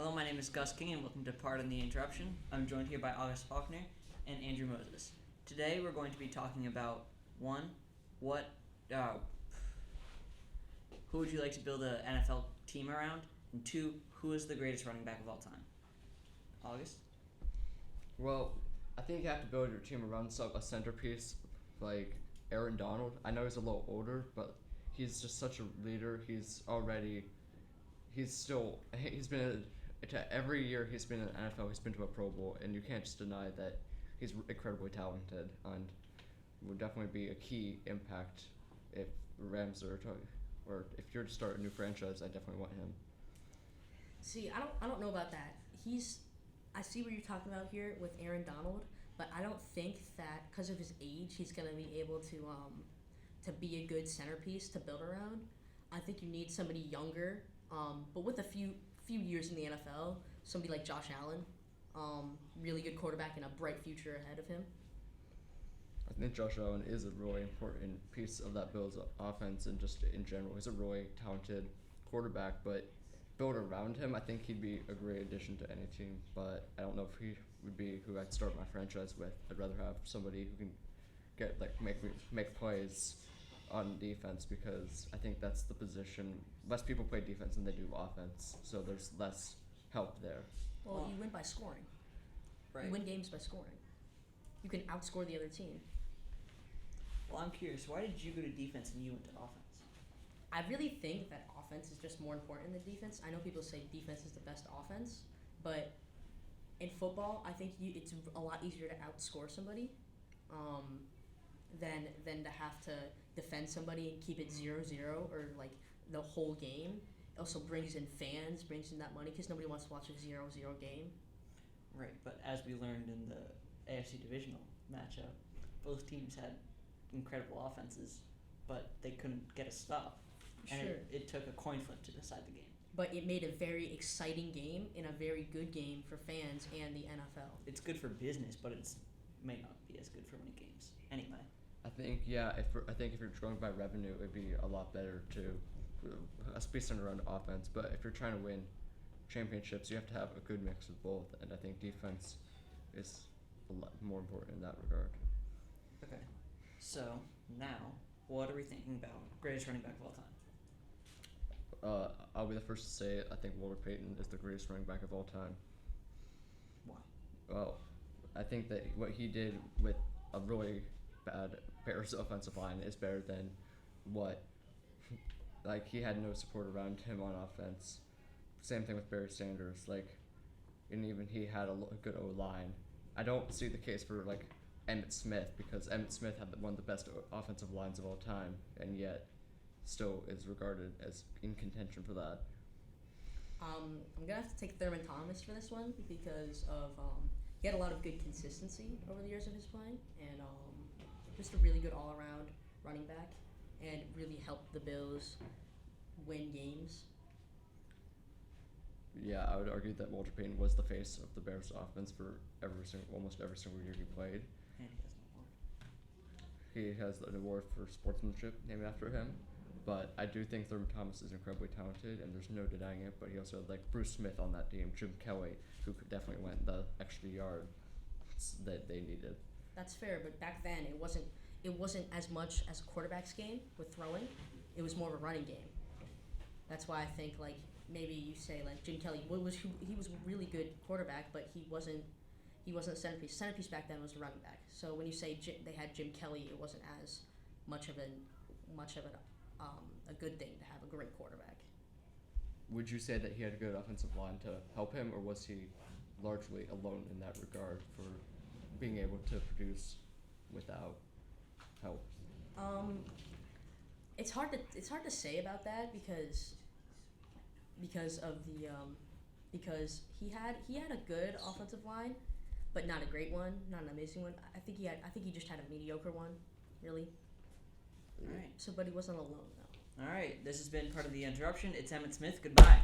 Hello, my name is Gus King, and welcome to Pardon the Interruption. I'm joined here by August Faulkner and Andrew Moses. Today, we're going to be talking about one, who would you like to build an NFL team around, and two, who is the greatest running back of all time? August? Well, I think you have to build your team around a centerpiece like Aaron Donald. I know he's a little older, but he's just such a leader. He's been to every year he's been in the NFL. He's been to a Pro Bowl, and you can't just deny that he's incredibly talented and would definitely be a key impact if Rams or if you're to start a new franchise. I definitely want him. See, I don't know about that. I see what you're talking about here with Aaron Donald, but I don't think that because of his age, he's gonna be able to be a good centerpiece to build around. I think you need somebody younger, but with a few years in the NFL, somebody like Josh Allen, really good quarterback and a bright future ahead of him. I think Josh Allen is a really important piece of that Bills offense, and just in general, he's a really talented quarterback. But build around him, I think he'd be a great addition to any team. But I don't know if he would be who I'd start my franchise with. I'd rather have somebody who can make plays on defense, because I think that's the position. Less people play defense than they do offense, so there's less help there. Well, you win by scoring. Right. You win games by scoring. You can outscore the other team. Well, I'm curious, why did you go to defense and you went to offense? I really think that offense is just more important than defense. I know people say defense is the best offense, but in football, I think it's a lot easier to outscore somebody than to have to defend somebody and keep it 0-0 or like the whole game. It also brings in fans, brings in that money, because nobody wants to watch a 0-0 game. Right, but as we learned in the AFC divisional matchup, both teams had incredible offenses, but they couldn't get a stop. And Sure. it took a coin flip to decide the game. But it made a very exciting game and a very good game for fans and the NFL. It's good for business, but it may not be as good for winning games. Anyway. I think if you're going by revenue, it'd be a lot better to be centered around offense. But if you're trying to win championships, you have to have a good mix of both, and I think defense is a lot more important in that regard. Okay. So now, what are we thinking about greatest running back of all time? I'll be the first to say it. I think Walter Payton is the greatest running back of all time. Why? Well, I think that what he did with a really bad Bears offensive line is better than what, he had no support around him on offense. Same thing with Barry Sanders, and even he had a good O-line. I don't see the case for Emmitt Smith, because Emmitt Smith had one of the best offensive lines of all time, and yet still is regarded as in contention for that. I'm gonna have to take Thurman Thomas for this one because of he had a lot of good consistency over the years of his playing, and just a really good all-around running back, and really helped the Bills win games. Yeah, I would argue that Walter Payton was the face of the Bears offense for almost every single year he played. And He has an award for sportsmanship named after him. But I do think Thurman Thomas is incredibly talented, and there's no denying it. But he also had Bruce Smith on that team, Jim Kelly, who definitely went the extra yard that they needed. That's fair, but back then it wasn't as much as a quarterback's game with throwing. It was more of a running game. That's why I think maybe you say Jim Kelly he was a really good quarterback, but he wasn't a centerpiece. Centerpiece back then was the running back. So when you say they had Jim Kelly, it wasn't as much of a good thing to have a great quarterback. Would you say that he had a good offensive line to help him, or was he largely alone in that regard for being able to produce without help? It's hard to say about that because he had a good offensive line, but not a great one, not an amazing one. I think he just had a mediocre one, really. All right. So, but he wasn't alone though. All right. This has been part of the interruption. It's Emmitt Smith. Goodbye.